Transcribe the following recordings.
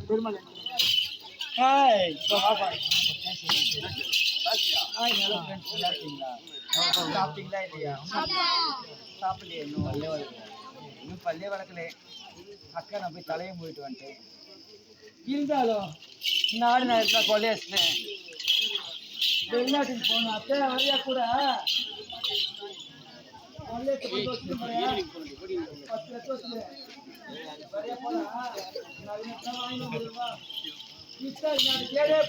பெருமாள் சாப்பிட்டீங்களா இல்லையா? சாப்பிடலையே இன்னும் பல்லே வளர்க்கல. இன்னும் பல்லே வளர்க்கல. அக்கா நான் போய் தலையை போயிட்டு வந்துட்டேன். இருந்தாலும் நாடு நான் இருந்தா கொலையாசினேன். வெளிநாட்டுக்கு போகணும். அக்கா வரையா கூட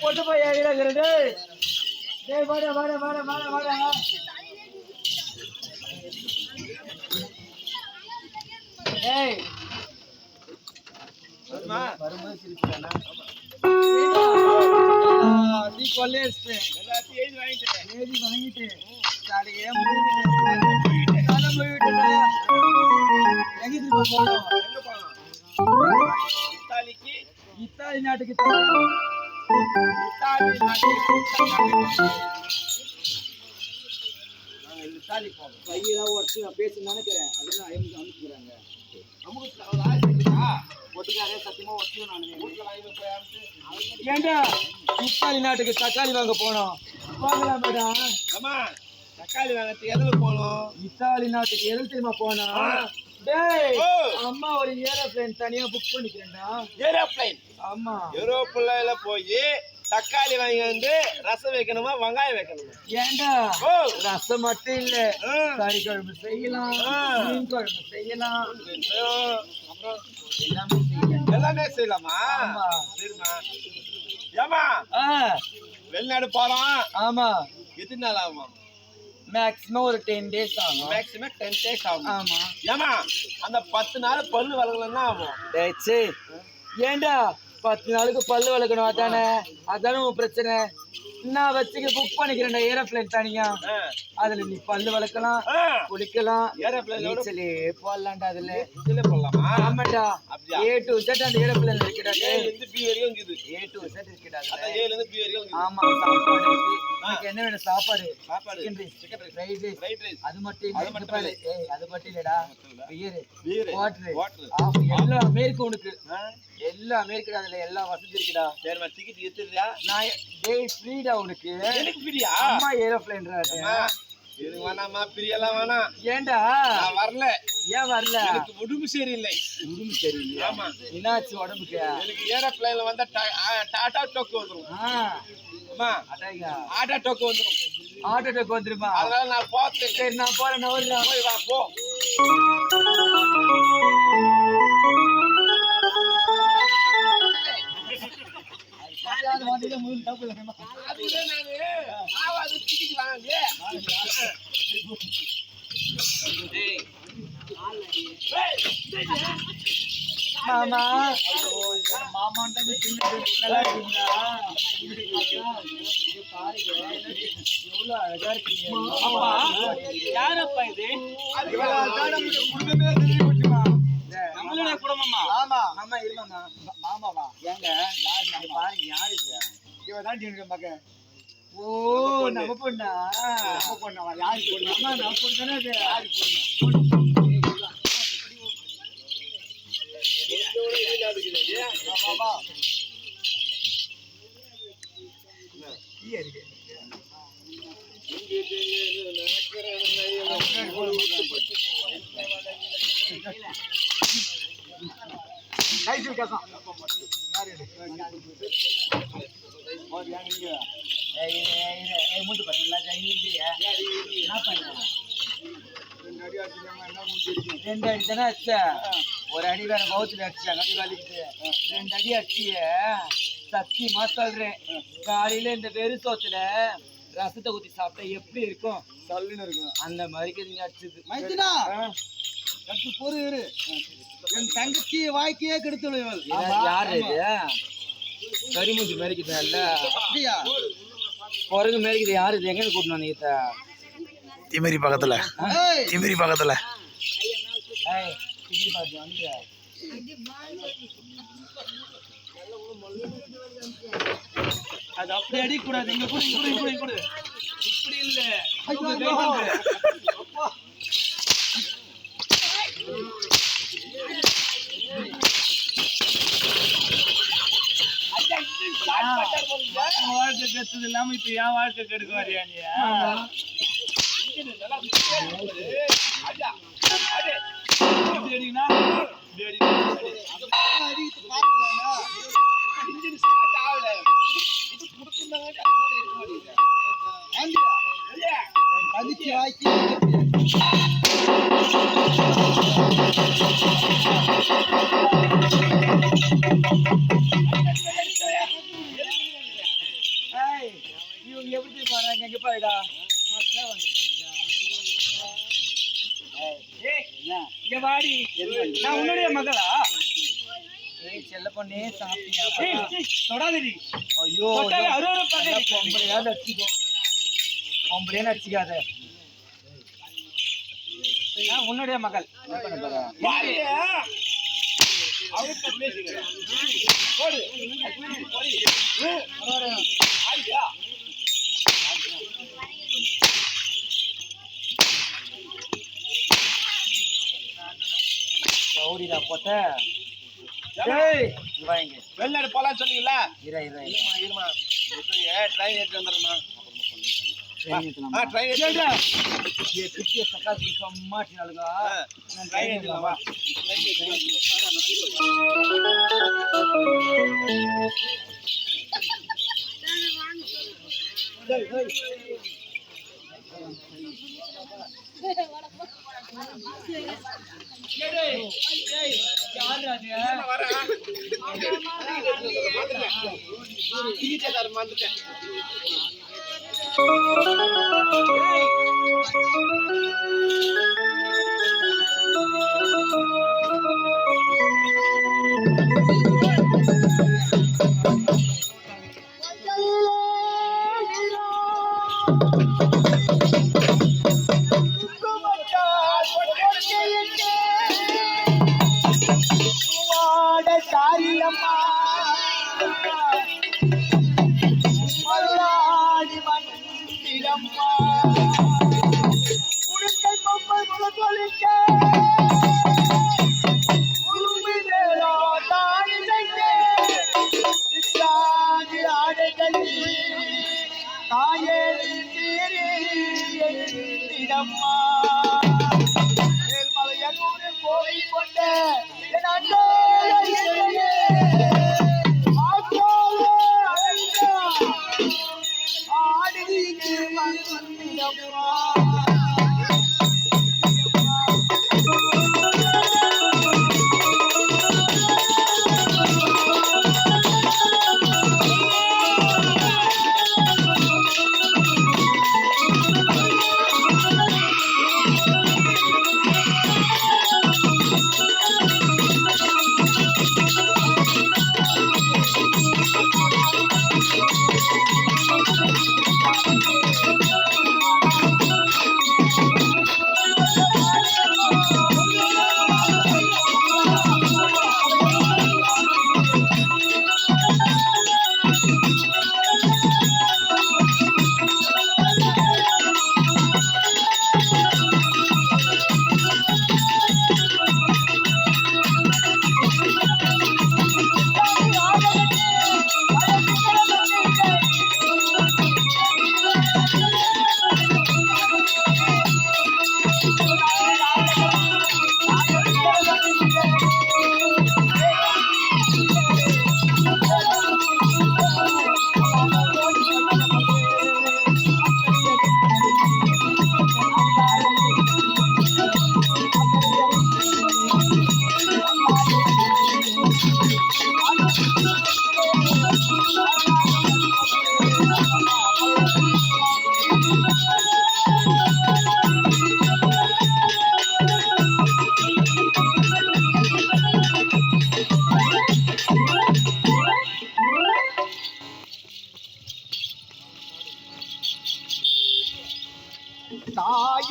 போட்டு போய் இழக்கிறது. வாட வாட வாட வாட வாட வரும்போது சிரிச்சுட்டானா? நீ கொள்ளையடிச்சிட்டேன். எல்லாத்தையும் எழுதி வாங்கிட்டேன். சாலையே இத்தாலி நாட்டுக்கு கையெல்லாம் ஒட்டு நான் பேச நினைக்கிறேன். அதுதான் அனுப்புகிறாங்க. ஏண்டா இத்தாலி நாட்டுக்கு தக்காளி வாங்க போனோம். வாங்கலாம் மேடம். தக்காளி வாங்கறதுக்கு எதுல போனோம்? இத்தாலி நாட்டுக்கு எது தெரியுமா போனோம்? அம்மா ஒரு ஏரோப்ளைன் தனியா புக் பண்ணிக்கிறேன்டா. ஏரோப்ளைன்? ஆமா. ஏரோப்ளைன்ல போய் தக்காளி வாங்கி வந்து ரசம் வைக்கணுமா வெங்காயம் வைக்கணுமா? ஏண்டா ரசம் மட்டும் இல்ல, கறி குழம்பு செய்யலாம், மீன் குழம்பு செய்யலாம், அப்புறம் எல்லாமே செய்யலாமா? சரிம்மா. ஏமா வெளிநாடு போறோம். ஆமா. எத்தனை நாள் ஆகும்? மேக்ஸிமம் ஒரு 10 days ஆகும். மேக்ஸிமம் 10 days ஆகும். ஆமா. ஏமா அந்த 10 நாள் பல்லு வளர்க்கலன்னா ஆகும். ஏண்டா 10 நாளுக்கு பல்லு வளர்க்கணும்? அதானே உன் பிரச்சனை. நான் வச்சுக்க புக் பண்ணிக்கிறேன்டா ஏரோப்ளைன் தனியா. அதுல நீ பல்லு வளர்க்கலாம், குளிக்கலாம், நீச்சலே போடலாம்டா. அதுல போடலாமா? ஆமாண்டா. A to Z அந்த ஏரோப்ளைன்ல இருக்குடா. A to Z இருக்குடா. ஆமா. சாப்பாடு உனக்கு என்ன வேணும்? சாப்பாடு சிக்கன் ரைஸ் அது மட்டும் இல்ல. அது மட்டும் இல்லடா. பியர் வாட்டர் எல்லாமே இருக்கு உனக்கு. எல்லாமே இருக்குடா. அதுல எல்லா வசதி இருக்குடா. சரிமா. டிக்கெட் எடுத்துறியா? நான் ஃப்ரீடா உனக்கு. எனக்கு ஃப்ரீயா? அம்மா ஏரோப்ளைன்டா. இது வேணாமா? ஃப்ரீயெல்லாம் வேணாம். ஏண்டா நான் வரல. ஏன் வரல? எனக்கு உடம்பு சரியில்லை. உடம்பு சரியில்லை? ஆமா. என்னாச்சு உடம்புக்கு? எனக்கு ஏரோப்ளைன்ல வந்தா டாடா டோக்கு வந்துரும். அம்மா ஆட்டா டோக்கு வந்துரும். ஆட்டோ டோக்கு வந்துருமா? அதனால நான் போறேன். சரி நான் போறேன். நான் போய் வா போ. மாமா மாமான்ட்டு நல்லா இருக்கீங்களா? எவ்வளவு அழகா இருக்கீங்க. யாரப்பா இது? நம்மளோட குடும்பமா? ஆமா. ஆமா இருமாமா. மாமாவா? ஏங்க யார் நம்ம பாருங்க. யாரு இது? இவதான் ஜீவனுக்கு மகன். ஓ நம்ம பொண்ணா? நம்ம பொண்ணா? யாரு பொண்ணு? அம்மா நம்ம பொண்ணு தானே அது. யாரு பொண்ணு? கைசில் கசம் மூட்டு பண்ணல ரெண்டு அடி தானே அடிச்ச ஒரு அடி வேற கவுத்துல அடிச்சாங்க அடி வலிக்குது ரெண்டு அடி அடிச்சிய சத்தியமா சொல்றேன் காலையில இந்த வெறு சோத்துல ரசத்தை ஊத்தி சாப்பிட்டா எப்படி இருக்கும் சல்லுன்னு இருக்கும் அந்த மாதிரி நீங்க அடிச்சது மைத்தினா கட்டு பொறு இரு என் தங்கச்சி வாய்க்கையே கெடுத்து யாரு கரிமூஞ்சி மேரிக்குதா இல்ல அப்படியா குரங்கு மேரிக்குது யாரு இது எங்க கூட்டணும் வந்தீங்க திமிரி பக்கத்துல திமிரி பக்கத்துல அது அப்படி அடிக்க கூடாது இங்க கூட இப்படி இல்ல வாழ்க்கை கெட்டது இல்லாம இப்ப என் வாழ்க்கை கெடுக்க வரியா நீ தனிச்சு வாய்க்கு இவங்க எப்படி பாருங்க எங்க பாருடா வாடி நான் உன்னுடைய மகளா செல்ல பொண்ணே சாப்பிட்டியா தொடாதடி ஐயோ பொம்பளையாவது அடிச்சுக்கோ பொம்பளையான்னு அடிச்சுக்காத நான் உன்னுடைய மகள் ஓடிடா போட்ட வெளிநாடு போலான்னு சொன்னீங்களா இருமா ட்ரெயின் ஏற்றி வந்துடுமா மாட்டினாலுங்க ட்ரெயின் ஏற்றலாமா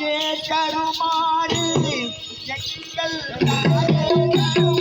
தாயே கருமாரி எங்கள் தாயே கருமாரி